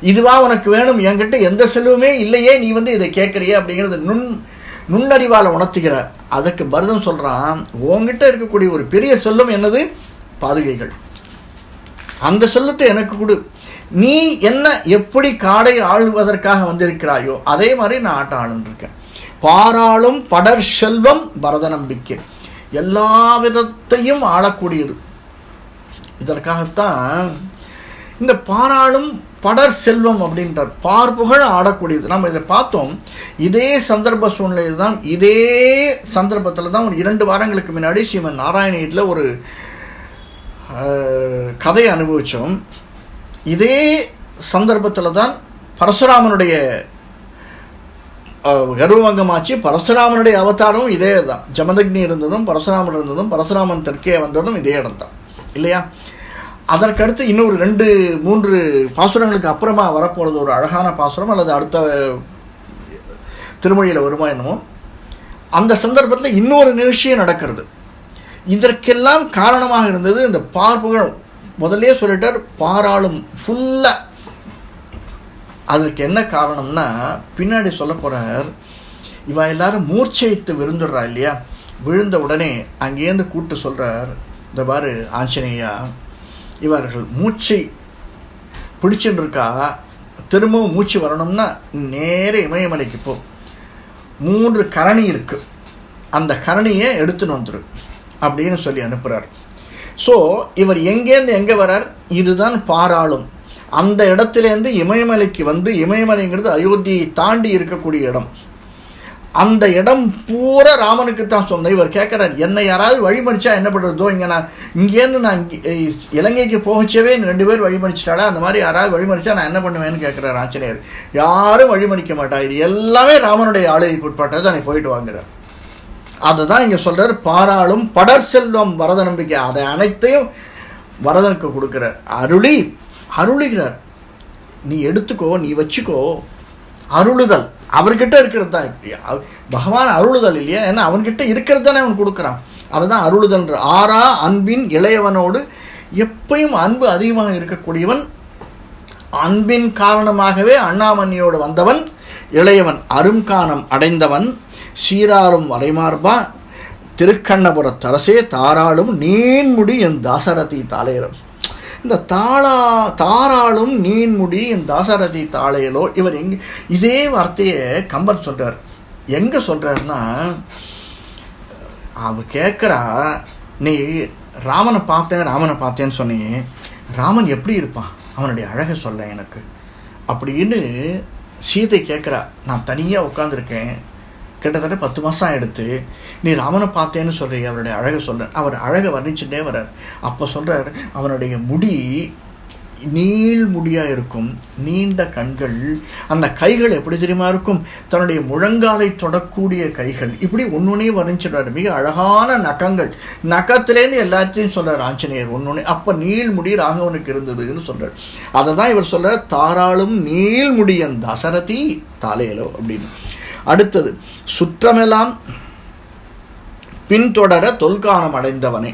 இதுவா உனக்கு வேணும்? என்கிட்ட எந்த செல்வமே இல்லையே, நீ வந்து இதை கேட்குறியே அப்படிங்கிறது நுண்ணறிவால் உணர்த்துகிறார். அதுக்கு பரதன் சொல்கிறான், உங்ககிட்ட இருக்கக்கூடிய ஒரு பெரிய செல்வம் என்னது? பாதுகைகள். அந்த செல்வத்தை எனக்கு கொடு. நீ என்ன எப்படி காடை ஆளுவதற்காக வந்திருக்கிறாயோ அதே மாதிரி நான் ஆட்டம் ஆளுந்திருக்கேன். பாராளும் படர் செல்வம் பரத நம்பிக்கை, எல்லா விதத்தையும் ஆளக்கூடியது. இதற்காகத்தான் இந்த பாராளும் படர் செல்வம் அப்படின்றார். பார்ப்புகழ் ஆடக்கூடியது. நம்ம இதை பார்த்தோம். இதே சந்தர்ப்ப சூழ்நிலையில் தான், இதே சந்தர்ப்பத்தில் தான் ஒரு 2 வாரங்களுக்கு முன்னாடி ஸ்ரீமன் நாராயணீயத்தில் ஒரு கதையை அனுபவித்தோம். இதே சந்தர்ப்பத்தில் தான் பரசுராமனுடைய கர்வங்கமாச்சு. பரசுராமனுடைய அவதாரம் இதே தான். ஜமதக்னி இருந்ததும் பரசுராமன் இருந்ததும் பரசுராமன் தெற்கே வந்ததும் இதே இடம் தான், இல்லையா? அதற்கடுத்து இன்னொரு 2-3 பாசுரங்களுக்கு அப்புறமா வரப்போகிறது ஒரு அழகான பாசுரம், அல்லது அடுத்த திருமொழியில் வருமா என்னமோ. அந்த சந்தர்ப்பத்தில் இன்னொரு நிகழ்ச்சியும் நடக்கிறது. இதற்கெல்லாம் காரணமாக இருந்தது இந்த பார்ப்புகள். முதல்ல சொல்லிட்டார், பாராளும் ஃபுல்லாக. அதற்கு என்ன காரணம்னா பின்னாடி சொல்ல போகிறார். இவன் எல்லாரும் மூர்ச்சைத்து விழுந்துடுறா இல்லையா? விழுந்த உடனே அங்கேருந்து கூப்பிட்டு சொல்கிறார், இந்த பாரு ஆஞ்சநேயா, இவர்கள் மூச்சை பிடிச்சுட்டு இருக்கா, திரும்பவும் மூச்சு வரணும்னா நேர இமயமலைக்கு போ. 3 கரணி இருக்கு, அந்த கரணியை எடுத்துன்னு வந்துரு அப்படின்னு சொல்லி அனுப்புகிறார். ஸோ இவர் எங்கேருந்து எங்கே வரார்? இதுதான் பாராளும். அந்த இடத்துலேருந்து இமயமலைக்கு வந்து, இமயமலைங்கிறது அயோத்தியை தாண்டி இருக்கக்கூடிய இடம். அந்த இடம் பூரா ராமனுக்கு தான் சொன்ன. இவர் கேட்குறார், என்னை யாராவது வழிமறிச்சா என்ன பண்ணுறதோ? இங்கேருந்து நான் இலங்கைக்கு போகச்சவே 2 பேர் வழிமறிச்சிட்டாளா, அந்த மாதிரி யாராவது வழிமறிச்சா நான் என்ன பண்ணுவேன்னு கேட்குறார் ஆஞ்சநேயர். யாரும் வழிமறிக்க மாட்டா, இது எல்லாமே ராமனுடைய ஆளுகைக்கு உட்பட்டது, நீ போயிட்டு வாங்குறார். அதுதான் இங்கே சொல்கிறார், பாராளும் படர் செல்வம் பரத நம்பிக்கை. அதை அனைத்தையும் பரதனுக்கு கொடுக்குறார். அருளுகிறார். நீ எடுத்துக்கோ, நீ வச்சுக்கோ. அருளுதல் அவர்கிட்ட இருக்கிறது தான். பகவான் அருளுதல் இல்லையா? ஏன்னா அவன்கிட்ட இருக்கிறது தானே அவன் கொடுக்குறான். அதுதான் அருளுதல்ன்ற. ஆறா அன்பின் இளையவனோடு எப்பயும் அன்பு அதிகமாக இருக்கக்கூடியவன். அன்பின் காரணமாகவே அண்ணாமணியோடு வந்தவன் இளையவன். அரும்கானம் அடைந்தவன் சீராரும் வரைமார்பா திருக்கண்ணபுரத்தரசே தாராளும் நீன்முடி என் தாசரதி தாளையலும். இந்த தாராளும் நீன்முடி என் தாசரதி தாளையலோ, இவர் இதே வார்த்தையை கம்பர் சொல்கிறார். எங்கே சொல்கிறாருன்னா, அவ கேட்குறா, நீ ராமனை பார்த்தேன்னு சொன்னேன், ராமன் எப்படி இருப்பான், அவனுடைய அழகை சொல்ல எனக்கு அப்படின்னு சீதை கேட்குறா. நான் தனியாக உட்காந்துருக்கேன், கிட்டத்தட்ட 10 மாதம் எடுத்து நீ ராமனை பார்த்தேன்னு சொல்கிறீ, அவருடைய அழகை சொல்ற. அவர் அழகை வர்ணிச்சுட்டே வர்றார். அப்போ சொல்கிறார், அவனுடைய முடி நீள் முடியாக இருக்கும், நீண்ட கண்கள், அந்த கைகள் எப்படி தெரியுமா இருக்கும், தன்னுடைய முழங்காலை தொடக்கூடிய கைகள், இப்படி ஒன்னொன்னே வர்ணிச்சிடுறாரு. மிக அழகான நகங்கள், நகத்திலேருந்து எல்லாத்தையும் சொல்கிறார் ஆஞ்சநேயர் ஒன்னொன்னே. அப்போ நீள்முடி ராகவனுக்கு இருந்ததுன்னு சொல்கிறார். அதை தான் இவர் சொல்கிறார், தாராளும் நீள்முடியன் தசரதி தாலேலோ அப்படின்னு. அடுத்தது, சுற்றமெல்லாம் பின்தொடர தொல்கானம் அடைந்தவனே,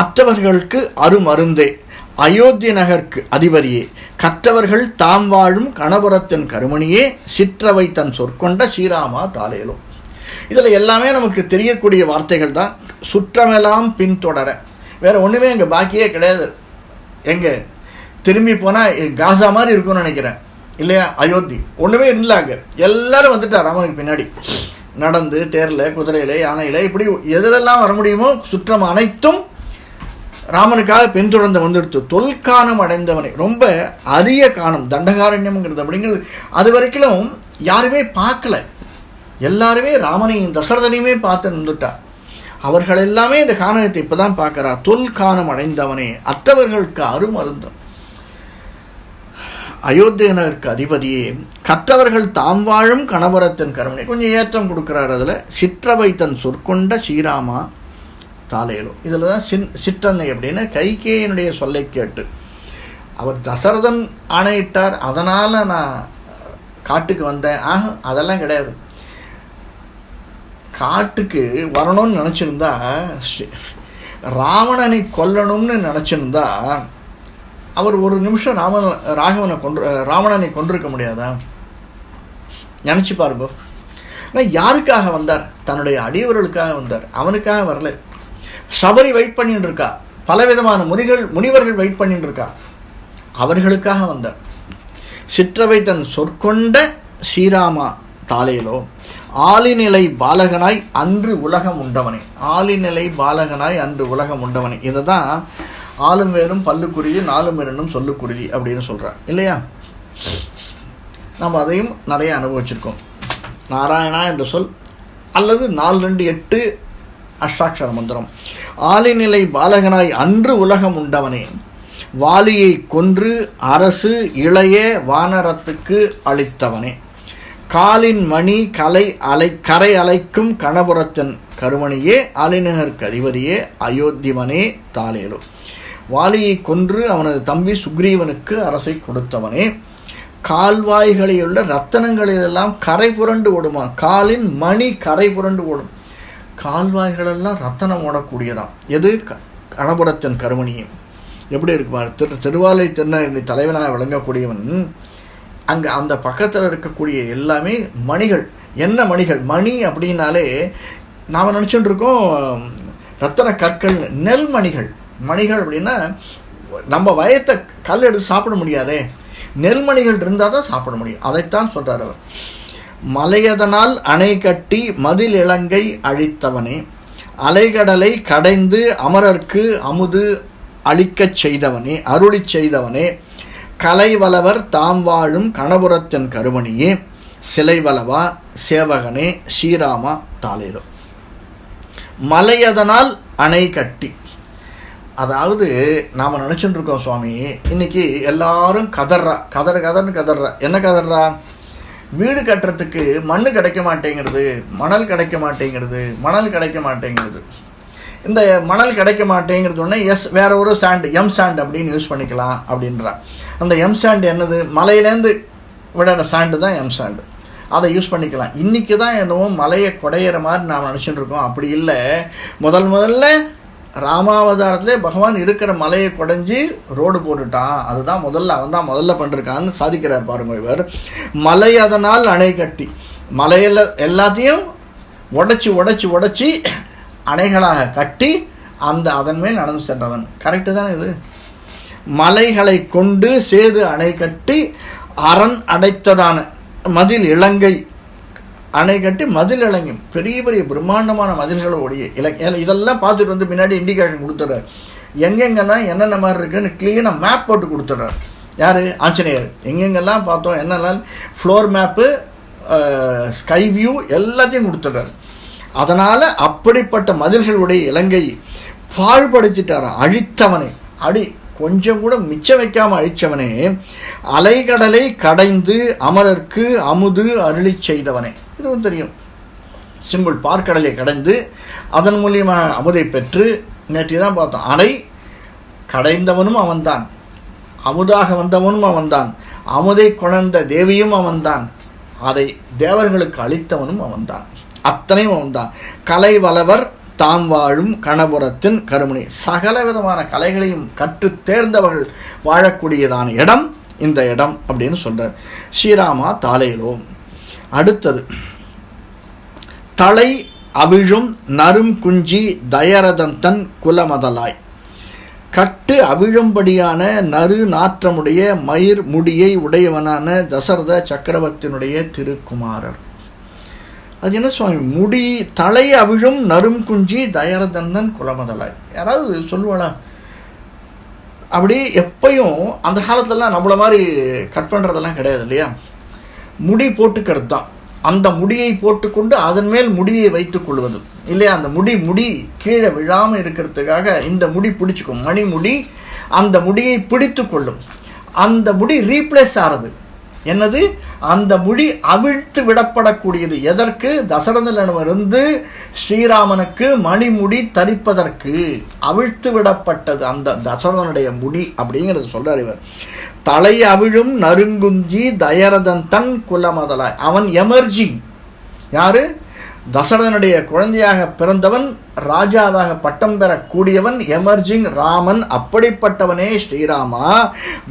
அற்றவர்களுக்கு அருமருந்தே, அயோத்தி நகர்க்கு அதிபதியே, கற்றவர்கள் தாம் வாழும் கணபுரத்தின் கருமணியே, சிற்றவை தன் சொற்கொண்ட ஸ்ரீராமா தாலேலோ. இதில் எல்லாமே நமக்கு தெரியக்கூடிய வார்த்தைகள் தான். சுற்றமெல்லாம் பின்தொடர, வேற ஒன்றுமே எங்கே பாக்கியே கிடையாது. எங்கே திரும்பி போனால் காசா மாதிரி இருக்கும்னு நினைக்கிறேன், இல்லையா? அயோத்தி ஒன்றுமே இருந்தாங்க, எல்லாரும் வந்துட்டார் ராமனுக்கு பின்னாடி, நடந்து தேரில், குதிரையில், யானையில், இப்படி எதிலெல்லாம் வர முடியுமோ சுற்றம் அனைத்தும் ராமனுக்காக பின்தொடர்ந்து வந்துடுத்து. தொல்கானம் அடைந்தவனை, ரொம்ப அரிய காலம், தண்டகாரண்யம்ங்கிறது அப்படிங்கிறது அது வரைக்கும் யாருமே பார்க்கல. எல்லாருமே ராமனையும் தசரதனையுமே பார்த்து நின்றுட்டார். அவர்கள் எல்லாமே இந்த கானகத்தை இப்போ தான் பார்க்குறார். தொல்கானம் அடைந்தவனே, அற்றவர்களுக்கு அருமருந்தம். அயோத்தியனருக்கு அதிபதியே, கற்றவர்கள் தாம் வாழும் கணபுரத்தின் கருமனை கொஞ்சம் ஏற்றம் கொடுக்குறாரு. அதில் சிற்றவை தன் சொற்கொண்ட ஸ்ரீராமா தாலேலோ. இதில் தான் சிற்றன்னை அப்படின்னு கைகேயினுடைய சொல்லை கேட்டு அவர் தசரதன் ஆணையிட்டார், அதனால் நான் காட்டுக்கு வந்தேன். அதெல்லாம் கிடையாது. காட்டுக்கு வரணும்னு நினச்சிருந்தா, ராவணனை கொல்லணும்னு நினச்சிருந்தா அவர் ஒரு நிமிஷம் ராவணனை கொண்டிருக்க முடியாதா? நினச்சி பாருங்க. ஆனால் யாருக்காக வந்தார்? தன்னுடைய அடியவர்களுக்காக வந்தார், அவனுக்காக வரல. சபரி வெயிட் பண்ணிட்டு இருக்கா, பலவிதமான முனிவர்கள் வெயிட் பண்ணிட்டு இருக்கா, அவர்களுக்காக வந்தார். சிற்றவை தன் சொற்கொண்ட ஸ்ரீராமா தாலேலோ, ஆலிநிலை பாலகனாய் அன்று உலகம் உண்டவனே. ஆலிநிலை பாலகனாய் அன்று உலகம் உண்டவனே, இதை தான் ஆளும் வேலும் பல்லுக்குருதி நாலும் இரண்டும் சொல்லுக்குருதி அப்படின்னு சொல்கிறார் இல்லையா? நம்ம அதையும் நிறைய அனுபவிச்சிருக்கோம். நாராயணா என்ற சொல் அல்லது 428 அஷ்டாட்சர மந்திரம். ஆலிநிலை பாலகனாய் அன்று உலகம் உண்டவனே, வாலியை கொன்று அரசு இளைய வானரத்துக்கு அளித்தவனே, காலின் மணி கரை அலைக்கும் கணபுரத்தின் கருமணியே, ஆலிநகருக்கு அதிபதியே, அயோத்திவனே தாலேலோ. வாலியை கொன்று அவனது தம்பி சுக்ரீவனுக்கு அரசை கொடுத்தவனே, கால்வாய்களிலுள்ள ரத்தனங்களிலெல்லாம் கரை புரண்டு ஓடுமா. காலின் மணி கரை புரண்டு ஓடும். கால்வாய்களெல்லாம் ரத்தனம் ஓடக்கூடியதான். எது? கணபுரத்தின் கருமணியே. எப்படி இருக்குமா? திருவாலை திருநெல்வேலி தலைவனாக விளங்கக்கூடியவன் அங்கே அந்த பக்கத்தில் இருக்கக்கூடிய எல்லாமே மணிகள். என்ன மணிகள்? மணி அப்படின்னாலே நாம் நினச்சிட்டு இருக்கோம் ரத்தன கற்கள், நெல் மணிகள். மணிகள் அப்படின்னா நம்ம வயத்தை கல் எடுத்து சாப்பிட முடியாதே, நெல்மணிகள் இருந்தால் தான் சாப்பிட முடியும். அதைத்தான் சொல்கிறார் அவர். மலையதனால் அணை கட்டி மதில் இலங்கை அழித்தவனே, அலைகடலை கடைந்து அமரர்க்கு அமுது அளிக்கச் செய்தவனே, அருளி செய்தவனே, கலைவலவர் தாம் வாழும் கணபுரத்தின் கருமணியே, சிலைவலவா சேவகனே ஸ்ரீராமா தாலேலோ. மலையதனால் அணை கட்டி, அதாவது நாம் நினச்சிட்டு இருக்கோம் சுவாமி, இன்னைக்கு எல்லாரும் கதர்ன்னு கதறா. என்ன கதறா? வீடு கட்டுறதுக்கு மண் கிடைக்க மாட்டேங்கிறது, மணல் கிடைக்க மாட்டேங்கிறது. இந்த மணல் கிடைக்க மாட்டேங்கிறது உடனே வேற ஒரு சாண்டு, எம் சாண்ட் அப்படின்னு யூஸ் பண்ணிக்கலாம் அப்படின்றா. அந்த எம் சாண்டு என்னது? மலையிலேருந்து விடுற சாண்டு தான் எம் சாண்டு. அதை யூஸ் பண்ணிக்கலாம். இன்றைக்கி தான் என்னவோ மலையை குடையிற மாதிரி நாம் நினச்சிட்டு இருக்கோம். அப்படி இல்லை. முதல்ல ராமாவதாரத்திலே பகவான் இருக்கிற மலையை குடைஞ்சி ரோடு போட்டுட்டான். அதுதான் அவன் தான் முதல்ல பண்ணிருக்கான்னு சாதிக்கிறார் பாருங்க இவர். மலை அதனால் அணை கட்டி, மலையில் எல்லாத்தையும் உடைச்சி அணைகளாக கட்டி அதன் மேல் நடந்து சென்றவன். கரெக்டு தானே இது? மலைகளை கொண்டு சேது அணை கட்டி அரண் அடைத்ததான மதில் இலங்கை அணை கட்டி மதில் இலங்கை, பெரிய பெரிய பிரம்மாண்டமான மதில்களோடைய இதெல்லாம் பார்த்துட்டு வந்து முன்னாடி இண்டிகேஷன் கொடுத்துட்றாரு. எங்கெங்கெல்லாம் என்னென்ன மாதிரி இருக்குன்னு கிளீனாக மேப் போட்டு கொடுத்துட்றாரு. யார்? ஆஞ்சநேயர். எங்கெங்கெல்லாம் பார்த்தோம், என்னெல்லாம் ஃப்ளோர் மேப்பு, ஸ்கை வியூ எல்லாத்தையும் கொடுத்துட்றாரு. அதனால் அப்படிப்பட்ட மதில்களுடைய இலங்கை பாழ்படுத்திட்டாரான். அழித்தவனே, கொஞ்சம் கூட மிச்சம் வைக்காமல் அழித்தவனே, அலைகடலை கடைந்து அமரர்க்கு அமுது அருளி செய்தவனே. இதுவும் தெரியும். சிம்பிள். பார்க்கடலை கடைந்து அதன் மூலியமாக அமுதை பெற்று நேற்று தான் பார்த்தோம். அணை கடைந்தவனும் அவன்தான், அமுதாக வந்தவனும் அவன்தான், அமுதை கொணர்ந்த தேவியும் அவன்தான், அதை தேவர்களுக்கு அளித்தவனும் அவன்தான், அத்தனையும் அவன்தான். கலை வலவர் தாம் வாழும் கணபுரத்தின் கருமணி. சகல விதமான கலைகளையும் கற்று தேர்ந்தவர்கள் வாழக்கூடியதான இடம் இந்த இடம் அப்படின்னு சொல்றார். ஸ்ரீராமா தாலேலோ. அடுத்தது, தலை அவிழும் நரும் குஞ்சி தயரதன் குலமதலாய், கட்டு அவிழும்படியான நறு நாற்றமுடைய மயிர் முடியை உடையவனான தசரத சக்கரவர்த்தியினுடைய திருக்குமாரர். அது என்ன சுவாமி? முடி தலை அவிழும் நரும் குஞ்சி தயரதன் குலமதலாய். யாராவது சொல்லுவாளா? அப்படி எப்பயும் அந்த காலத்துலலாம் நம்மள மாதிரி கட் பண்ணுறதெல்லாம் கிடையாது இல்லையா? முடி போட்டுக்கிறது தான். அந்த முடியை போட்டுக்கொண்டு அதன் மேல் முடியை வைத்துக் கொள்வது இல்லையா? அந்த முடி கீழே விழாமல் இருக்கிறதுக்காக இந்த முடி பிடிச்சிக்கும். மணிமுடி அந்த முடியை பிடித்து கொள்ளும். அந்த முடி ரீப்ளேஸ் ஆகிறது. என்னது? அந்த முடி அவிழ்த்து விடப்படக்கூடியது. எதற்கு? தசரதனிடமிருந்து ஸ்ரீராமனுக்கு மணிமுடி தரிப்பதற்கு அவிழ்த்து விடப்பட்டது அந்த தசரதனுடைய முடி அப்படிங்கிறது சொல்றார் இவர். தலை அவிழும் நறுங்குஞ்சி தயரதன் தன் குலமதலாய். அவன் எமர்ஜிங். யாரு? தசரதனுடைய குழந்தையாக பிறந்தவன், ராஜாவாக பட்டம் பெறக்கூடியவன், எமர்ஜிங் ராமன். அப்படிப்பட்டவனே ஸ்ரீராமா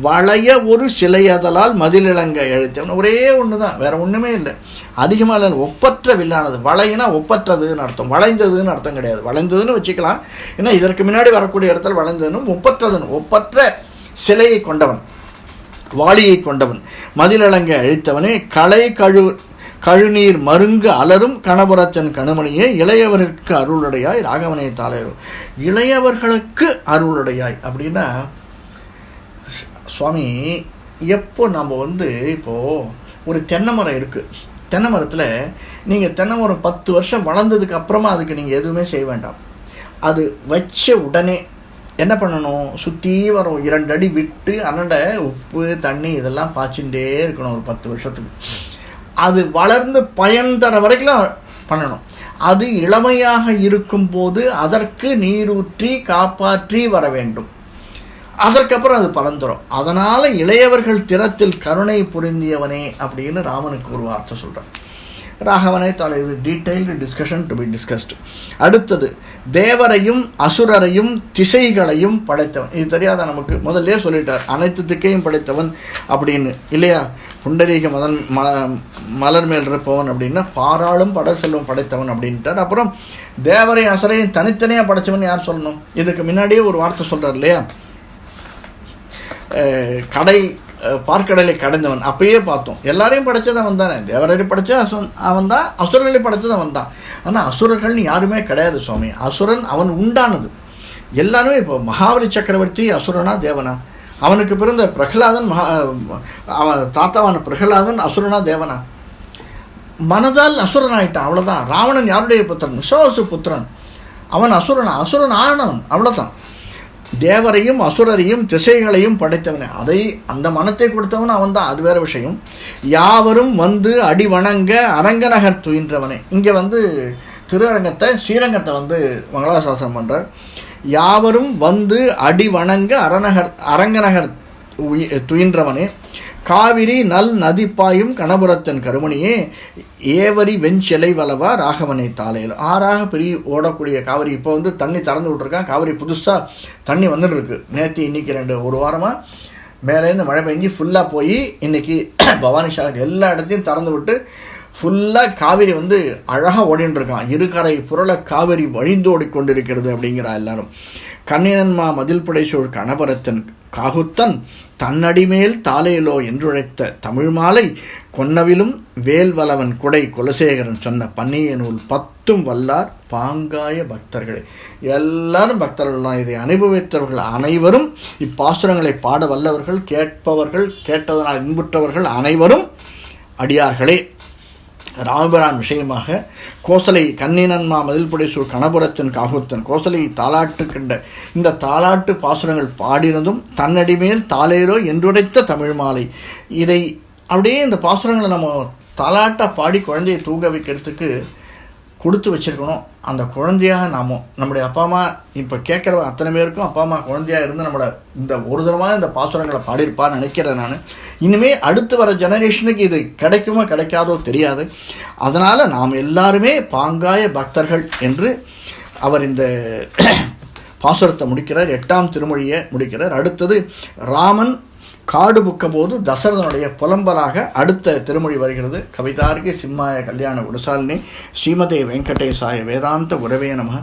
வளைய ஒரு சிலையதலால் மதிலிளங்க எழுத்தவன். ஒரே ஒன்று தான், வேற ஒன்றுமே இல்லை, அதிகமாக இல்லை. ஒப்பற்ற வில்லானது. வளையினா ஒப்பற்றதுன்னு அர்த்தம், வளைந்ததுன்னு அர்த்தம் கிடையாது. வளைந்ததுன்னு வச்சுக்கலாம், ஏன்னா இதற்கு முன்னாடி வரக்கூடிய இடத்துல வளைந்ததுன்னு ஒப்பற்றதுன்னு. ஒப்பற்ற சிலையை கொண்டவன், வாளியை கொண்டவன், மதிலிளங்க அழித்தவனே. களை கழுநீர் மருங்கு அலரும் கணபுரத்தன் கணுமணியே இளையவர்களுக்கு அருளுடையாய் ராகவனே தாளையரும். இளையவர்களுக்கு அருளுடையாய் அப்படின்னா சுவாமி, எப்போ நம்ம இப்போது ஒரு தென்னை மரம் இருக்குது. தென்னை மரத்தில் நீங்கள் தென்னை மரம் 10 வருஷம் வளர்ந்ததுக்கு அப்புறமா அதுக்கு நீங்கள் எதுவுமே செய்ய வேண்டாம். அது வச்ச உடனே என்ன பண்ணணும்? சுற்றி வரும் 2 அடி விட்டு அண்ணண்ட உப்பு தண்ணி இதெல்லாம் பாய்ச்சிட்டே இருக்கணும் ஒரு 10 வருஷத்துக்கு. அது வளர்ந்து பயன் தர வரைக்கும் பண்ணணும். அது இளமையாக இருக்கும்போது அதற்கு நீரூற்றி காப்பாற்றி வர வேண்டும். அதற்கப்புறம் அது பலந்துரும். அதனால் இளையவர்கள் திறத்தில் கருணை புரிந்தியவனே அப்படின்னு ராமனுக்கு ஒரு வார்த்தை சொல்கிறார். ராகவனே தாளை. இது detailed discussion to be discussed. அடுத்தது, தேவரையும் அசுரரையும் திசைகளையும் படைத்தவன். இது தெரியாத நமக்கு, முதல்ல சொல்லிட்டார் அனைத்து திக்கையும் படைத்தவன் அப்படின்னு இல்லையா? புண்டரீக மலர் மேல் இருப்பவன் அப்படின்னா பாராளும் படர் செல்வம் படைத்தவன் அப்படின்ட்டார். அப்புறம் தேவரை அசுரையும் தனித்தனியாக படைத்தவன் யார் சொல்லணும்? இதுக்கு முன்னாடியே ஒரு வார்த்தை சொல்கிறார் இல்லையா? பார்க்கடலை கடைந்தவன். அப்பயே பார்த்தோம், எல்லாரையும் படைச்சது அவன் தானே. தேவரை படைச்ச அவன் தான், அசுரர்களை படைச்சது அவன் தான். ஆனால் அசுரர்கள்னு யாருமே கிடையாது சுவாமி. அசுரன் அவன் உண்டானது. எல்லாருமே இப்போ மகாபலி சக்கரவர்த்தி அசுரனா தேவனா? அவனுக்கு பிறந்த பிரகலாதன் அவன் தாத்தாவான பிரகலாதன் அசுரனா தேவனா? மனதால் அசுரன் ஆயிட்டான், அவ்வளோதான். ராவணன் யாருடைய புத்திரன்? விஸ்வாசு புத்திரன். அவன் அசுரன் ஆனவன், அவ்வளோதான். தேவரையும் அசுரரையும் திசைகளையும் படைத்தவனே, அந்த மனத்தை கொடுத்தவன் அவன் தான், அது வேற விஷயம். யாவரும் அடி வணங்க அரங்கநகர் துயின்றவனே. இங்கே ஸ்ரீரங்கத்தை மங்களாசாசனம் பண்ணுறார். யாவரும் அடி வணங்க அரங்கநகர் துயின்றவனே. காவிரி நல் நதிப்பாயும் கணபுரத்தன் கருமணியே ஏவரி வெஞ்சிலை வளவா ராகவனை தாளையில். ஆறாக பெரிய ஓடக்கூடிய காவிரி. இப்போ தண்ணி திறந்து விட்ருக்கான். காவிரி புதுசாக தண்ணி வந்துட்டு இருக்கு. நேற்று இன்னைக்கு ஒரு வாரமாக மேலேருந்து மழை பெஞ்சு ஃபுல்லாக போய் இன்னைக்கு பவானி சாகர் எல்லா இடத்தையும் திறந்து விட்டு ஃபுல்லாக காவிரி அழகாக ஓடின்னு இருக்கான். இருகரை புரள காவிரி வழிந்தோடி கொண்டிருக்கிறது அப்படிங்கிறா எல்லாரும். கண்ணினன்மா மதில் புடைசூழ் கணபரத்தன் காகுத்தன் தன்னடிமேல் தாளையிலோ என்றுழைத்த தமிழ் மாலை கொன்னவிலும் வேல்வலவன் குடை குலசேகரன் சொன்ன பன்னிய நூல் 10ம் வல்லார் பாங்காய பக்தர்களே. எல்லாரும் பக்தர்கள் தான். இதை அனுபவித்தவர்கள் அனைவரும், இப்பாசுரங்களை பாட வல்லவர்கள், கேட்பவர்கள், கேட்டதனால் இன்புற்றவர்கள் அனைவரும் அடியார்களே. ராமபிரான் விஷயமாக கோசலை கண்ணினன்மா மதில் புடைசூழ் கணபுரத்தன் காகுத்தன் கோசலை தாலாட்டு கண்ட இந்த தாலாட்டு பாசுரங்கள் பாடினதும் தன்னடிமேல் தாளேரோ என்றுரைத்த தமிழ் மாலை. இதை அப்படியே இந்த பாசுரங்களை நம்ம தாலாட்டாக பாடி குழந்தையை தூங்க வைக்கிறதுக்கு கொடுத்து வச்சுருக்கணும். அந்த குழந்தையாக நம்முடைய அப்பா அம்மா இப்போ கேட்குற அத்தனை பேருக்கும் அப்பா அம்மா குழந்தையாக இருந்து நம்மளை இந்த ஒரு தரமாக இந்த பாசுரங்களை பாடியிருப்பான்னு நினைக்கிறேன் நான். இனிமேல் அடுத்து வர ஜெனரேஷனுக்கு இது கிடைக்குமோ கிடைக்காதோ தெரியாது. அதனால் நாம் எல்லாருமே பாங்காய பக்தர்கள் என்று அவர் இந்த பாசுரத்தை முடிக்கிறார். 8ஆம் திருமொழியை முடிக்கிறார். அடுத்தது ராமன் காடு புக்க போது தசரதனுடைய புலம்பலாக அடுத்த திருமொழி வருகிறது. கவிதார்கி சிம்மாய கல்யாண குணசாலினி ஸ்ரீமதே வெங்கடேசாய வேதாந்த குரவே நமः.